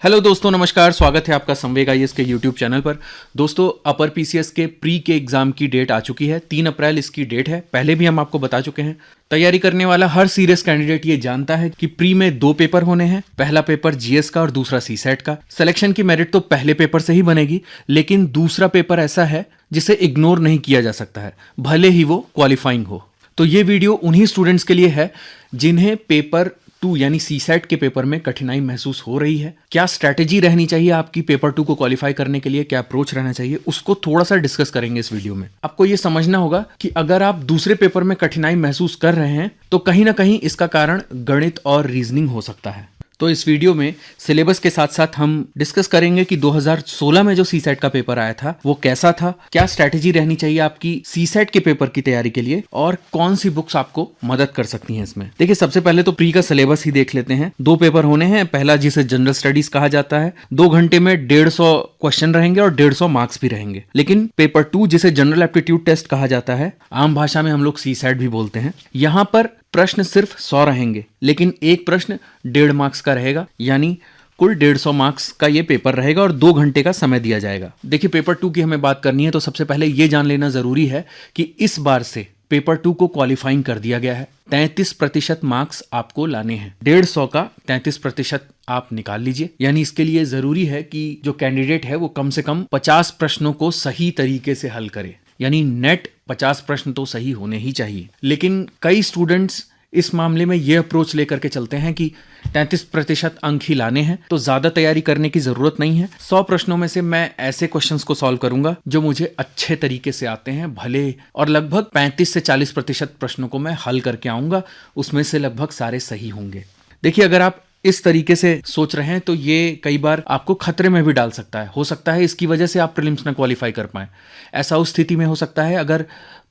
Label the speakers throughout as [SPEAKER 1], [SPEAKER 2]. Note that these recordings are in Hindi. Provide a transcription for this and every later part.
[SPEAKER 1] हेलो दोस्तों, नमस्कार। स्वागत है आपका संवेग आईएएस के यूट्यूब चैनल पर। दोस्तों, अपर पीसीएस के प्री के एग्जाम की डेट आ चुकी है। 3 अप्रैल इसकी डेट है। पहले भी हम आपको बता चुके हैं। तैयारी करने वाला हर सीरियस कैंडिडेट ये जानता है कि प्री में 2 पेपर होने हैं। पहला पेपर जीएस का और दूसरा सीसेट का। सिलेक्शन की मेरिट तो पहले पेपर से ही बनेगी, लेकिन दूसरा पेपर ऐसा है जिसे इग्नोर नहीं किया जा सकता है, भले ही वो क्वालिफाइंग हो। तो ये वीडियो उन्हीं स्टूडेंट्स के लिए है जिन्हें पेपर 2 यानी सीसेट के पेपर में कठिनाई महसूस हो रही है। क्या स्ट्रैटेजी रहनी चाहिए आपकी पेपर 2 को क्वालिफाई करने के लिए, क्या अप्रोच रहना चाहिए, उसको थोड़ा सा डिस्कस करेंगे इस वीडियो में। आपको ये समझना होगा कि अगर आप दूसरे पेपर में कठिनाई महसूस कर रहे हैं तो कहीं ना कहीं इसका कारण गणित और रीजनिंग हो सकता है। तो इस वीडियो में सिलेबस के साथ साथ हम डिस्कस करेंगे कि 2016 में जो सीसेट का पेपर आया था वो कैसा था, क्या स्ट्रैटेजी रहनी चाहिए आपकी सीसेट के पेपर की तैयारी के लिए और कौन सी बुक्स आपको मदद कर सकती हैं इसमें। देखिए, सबसे पहले तो प्री का सिलेबस ही देख लेते हैं। 2 पेपर होने हैं। पहला जिसे जनरल स्टडीज कहा जाता है, 2 घंटे में 150 क्वेश्चन रहेंगे और 150 मार्क्स भी रहेंगे। लेकिन पेपर 2 जिसे जनरल एप्टीट्यूड टेस्ट कहा जाता है, आम भाषा में हम लोग सीसेट भी बोलते हैं, यहां पर प्रश्न सिर्फ 100 रहेंगे, लेकिन एक प्रश्न 1.5 मार्क्स का रहेगा, यानी कुल 150 मार्क्स का ये पेपर रहेगा और 2 घंटे का समय दिया जाएगा। देखिए, पेपर 2 की हमें बात करनी है तो सबसे पहले ये जान लेना जरूरी है कि इस बार से पेपर 2 को क्वालिफाइंग कर दिया गया है। 33% मार्क्स आपको लाने हैं। 150 का 33% आप निकाल लीजिए। यानी इसके लिए जरूरी है कि जो कैंडिडेट है वो कम से कम 50 प्रश्नों को सही तरीके से हल करे, यानी नेट 50 प्रश्न तो सही होने ही चाहिए। लेकिन कई स्टूडेंट्स इस मामले में ये अप्रोच लेकर के चलते हैं कि 33% अंक ही लाने हैं, तो ज्यादा तैयारी करने की जरूरत नहीं है। 100 प्रश्नों में से मैं ऐसे क्वेश्चंस को सॉल्व करूंगा जो मुझे अच्छे तरीके से आते हैं, भले और लगभग 35 से 40% प्रश्नों को मैं हल करके आऊंगा, उसमें से लगभग सारे सही होंगे। देखिए, अगर आप इस तरीके से सोच रहे हैं तो ये कई बार आपको खतरे में भी डाल सकता है। हो सकता है इसकी वजह से आप प्रीलिम्स में क्वालिफाई कर पाएं। ऐसा उस स्थिति में हो सकता है अगर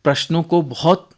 [SPEAKER 1] प्रश्नों को बहुत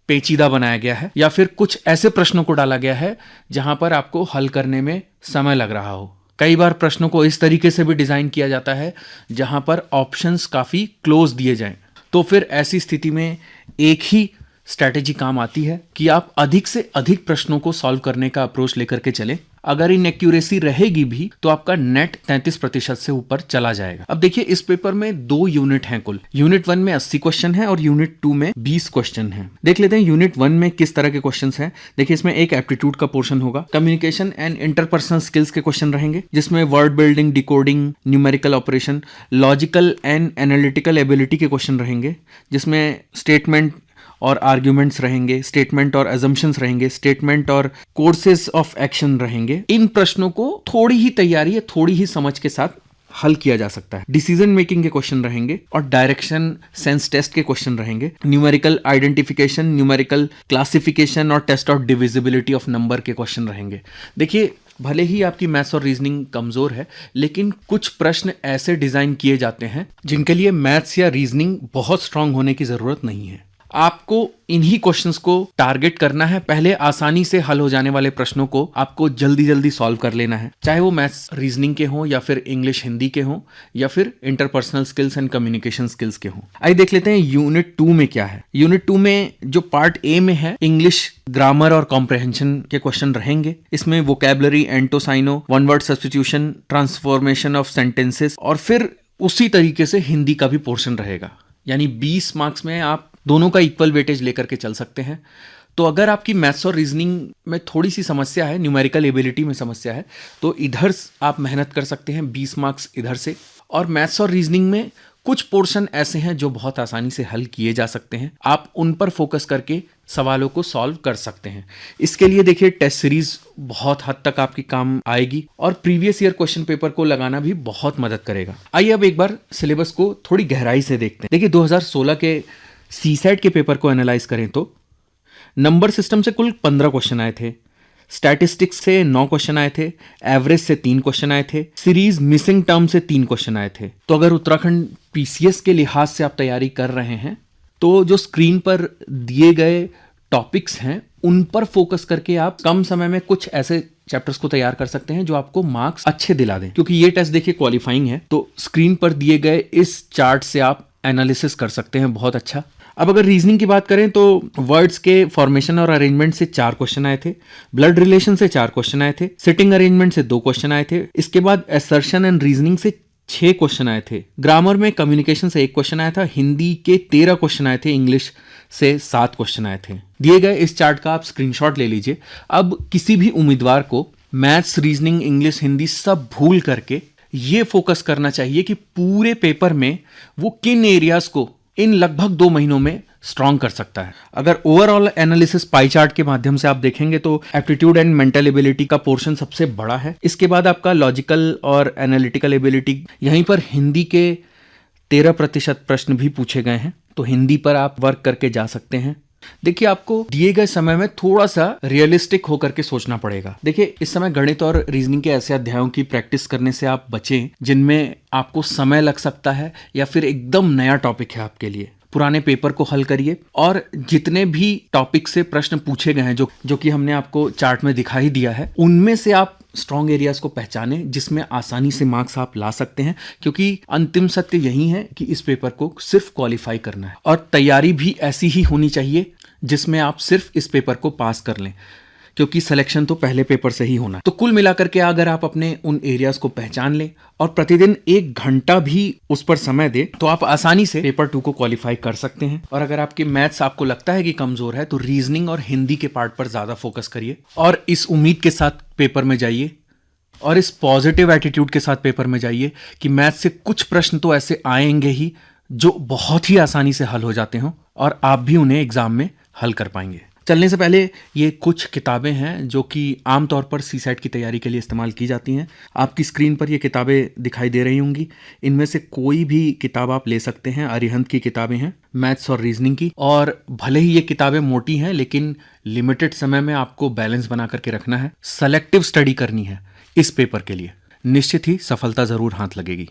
[SPEAKER 1] पेचीदा बनाया गया है या फिर कुछ ऐसे प्रश्नों को डाला गया है जहां पर आपको हल करने में समय लग रहा हो। कई बार प्रश्नों को इस तरीके से भी डिजाइन किया जाता है जहां पर ऑप्शंस काफी क्लोज दिए जाएं। तो फिर ऐसी स्थिति में एक ही स्ट्रैटेजी काम आती है कि आप अधिक से अधिक प्रश्नों को सॉल्व करने का अप्रोच लेकर के चलें। अगर इनएक्यूरेसी रहेगी भी तो आपका नेट 33% से ऊपर चला जाएगा। अब देखिए, इस पेपर में 2 यूनिट हैं कुल। यूनिट 1 में 80 क्वेश्चन है और यूनिट 2 में 20 क्वेश्चन है। देख लेते हैं यूनिट 1 में किस तरह के क्वेश्चन हैं। देखिए, इसमें एक एप्टीट्यूड का पोर्शन होगा। कम्युनिकेशन एंड इंटरपर्सनल स्किल्स के क्वेश्चन रहेंगे, जिसमें word building, decoding, numerical operation, logical and analytical ability के क्वेश्चन रहेंगे, जिसमें स्टेटमेंट और आर्ग्यूमेंट्स रहेंगे, स्टेटमेंट और अजम्पशंस रहेंगे, स्टेटमेंट और कोर्सेज ऑफ एक्शन रहेंगे। इन प्रश्नों को थोड़ी ही तैयारी या थोड़ी ही समझ के साथ हल किया जा सकता है। डिसीजन मेकिंग के क्वेश्चन रहेंगे और डायरेक्शन सेंस टेस्ट के क्वेश्चन रहेंगे। न्यूमेरिकल आइडेंटिफिकेशन, न्यूमेरिकल क्लासिफिकेशन और test of divisibility of number के क्वेश्चन रहेंगे। देखिए, भले ही आपकी मैथ्स और रीजनिंग कमजोर है, लेकिन कुछ प्रश्न ऐसे डिजाइन किए जाते हैं जिनके लिए मैथ्स या रीजनिंग बहुत स्ट्रांग होने की जरूरत नहीं है। आपको इन्हीं क्वेश्चंस को टारगेट करना है। पहले आसानी से हल हो जाने वाले प्रश्नों को आपको जल्दी जल्दी सॉल्व कर लेना है, चाहे वो मैथ्स रीजनिंग के हों या फिर इंग्लिश हिंदी के हों या फिर interpersonal skills and communication skills के हों। आइए देख लेते हैं यूनिट 2 में क्या है। यूनिट 2 में जो पार्ट ए में है, इंग्लिश ग्रामर और कॉम्प्रहेंशन के क्वेश्चन रहेंगे। इसमें वोकैबुलरी, एंटोसाइनो, one word substitution, transformation of sentences और फिर उसी तरीके से हिंदी का भी पोर्शन रहेगा। यानी 20 मार्क्स में आप दोनों का इक्वल वेटेज लेकर के चल सकते हैं। तो अगर आपकी मैथ्स और रीजनिंग में थोड़ी सी समस्या है, न्यूमेरिकल एबिलिटी में समस्या है, तो इधर आप मेहनत कर सकते हैं, 20 मार्क्स इधर से। और मैथ्स और रीजनिंग में कुछ पोर्शन ऐसे हैं जो बहुत आसानी से हल किए जा सकते हैं, आप उन पर फोकस करके सवालों को सॉल्व कर सकते हैं। इसके लिए देखिए, टेस्ट सीरीज बहुत हद तक आपकी काम आएगी और प्रीवियस ईयर क्वेश्चन पेपर को लगाना भी बहुत मदद करेगा। आइए अब एक बार सिलेबस को थोड़ी गहराई से देखते हैं। देखिए, 2016 के सीसेट के पेपर को एनालाइज करें तो नंबर सिस्टम से कुल 15 क्वेश्चन आए थे, स्टैटिस्टिक्स से 9 क्वेश्चन आए थे, एवरेज से 3 क्वेश्चन आए थे, सीरीज मिसिंग टर्म से 3 क्वेश्चन आए थे। तो अगर उत्तराखंड पीसीएस के लिहाज से आप तैयारी कर रहे हैं तो जो स्क्रीन पर दिए गए टॉपिक्स हैं उन पर फोकस करके आप कम समय में कुछ ऐसे चैप्टर्स को तैयार कर सकते हैं जो आपको मार्क्स अच्छे दिला दें। क्योंकि ये टेस्ट देखिए क्वालिफाइंग है, तो स्क्रीन पर दिए गए इस चार्ट से आप एनालिसिस कर सकते हैं बहुत अच्छा। अब अगर रीजनिंग की बात करें तो वर्ड्स के फॉर्मेशन और अरेंजमेंट से 4 क्वेश्चन आए थे, ब्लड रिलेशन से 4 क्वेश्चन आए थे, सिटिंग अरेंजमेंट से 2 क्वेश्चन आए थे, इसके बाद असर्शन एंड रीजनिंग से 6 क्वेश्चन आए थे, ग्रामर में कम्युनिकेशन से 1 क्वेश्चन आया था, हिंदी के 13 क्वेश्चन आए थे, इंग्लिश से 7 क्वेश्चन आए थे। दिए गए इस चार्ट का आप स्क्रीनशॉट ले लीजिए। अब किसी भी उम्मीदवार को मैथ्स, रीजनिंग, इंग्लिश, हिंदी सब भूल करके ये फोकस करना चाहिए कि पूरे पेपर में वो किन एरियाज को इन लगभग 2 महीनों में स्ट्रॉन्ग कर सकता है। अगर ओवरऑल एनालिसिस पाई चार्ट के माध्यम से आप देखेंगे तो एप्टीट्यूड एंड मेंटल एबिलिटी का पोर्शन सबसे बड़ा है, इसके बाद आपका लॉजिकल और एनालिटिकल एबिलिटी, यहीं पर हिंदी के 13% प्रश्न भी पूछे गए हैं, तो हिंदी पर आप वर्क करके जा सकते हैं। देखिए, आपको दिए गए समय में थोड़ा सा रियलिस्टिक होकर के सोचना पड़ेगा। देखिए, इस समय गणित और रीजनिंग के ऐसे अध्यायों की प्रैक्टिस करने से आप बचें जिनमें आपको समय लग सकता है या फिर एकदम नया टॉपिक है आपके लिए। पुराने पेपर को हल करिए और जितने भी टॉपिक से प्रश्न पूछे गए हैं जो कि हमने आपको चार्ट में दिखा ही दिया है, उनमें से आप स्ट्रॉन्ग एरियाज को पहचाने जिसमें आसानी से मार्क्स आप ला सकते हैं, क्योंकि अंतिम सत्य यही है कि इस पेपर को सिर्फ क्वालिफाई करना है और तैयारी भी ऐसी ही होनी चाहिए जिसमें आप सिर्फ इस पेपर को पास कर लें, क्योंकि सिलेक्शन तो पहले पेपर से ही होना है। तो कुल मिलाकर के अगर आप अपने उन एरियाज को पहचान लें और प्रतिदिन 1 घंटा भी उस पर समय दे तो आप आसानी से पेपर 2 को क्वालिफाई कर सकते हैं। और अगर आपके मैथ्स आपको लगता है कि कमजोर है तो रीजनिंग और हिंदी के पार्ट पर ज्यादा फोकस करिए और इस उम्मीद के साथ पेपर में जाइए और इस पॉजिटिव एटीट्यूड के साथ पेपर में जाइए कि मैथ्स से कुछ प्रश्न तो ऐसे आएंगे ही जो बहुत ही आसानी से हल हो जाते हों और आप भी उन्हें एग्जाम में हल कर पाएंगे। चलने से पहले ये कुछ किताबें हैं जो कि आमतौर पर सीसेट की तैयारी के लिए इस्तेमाल की जाती हैं। आपकी स्क्रीन पर ये किताबें दिखाई दे रही होंगी, इनमें से कोई भी किताब आप ले सकते हैं। अरिहंत की किताबें हैं मैथ्स और रीजनिंग की, और भले ही ये किताबें मोटी हैं लेकिन लिमिटेड समय में आपको बैलेंस बना करके रखना है, सेलेक्टिव स्टडी करनी है इस पेपर के लिए, निश्चित ही सफलता जरूर हाथ लगेगी।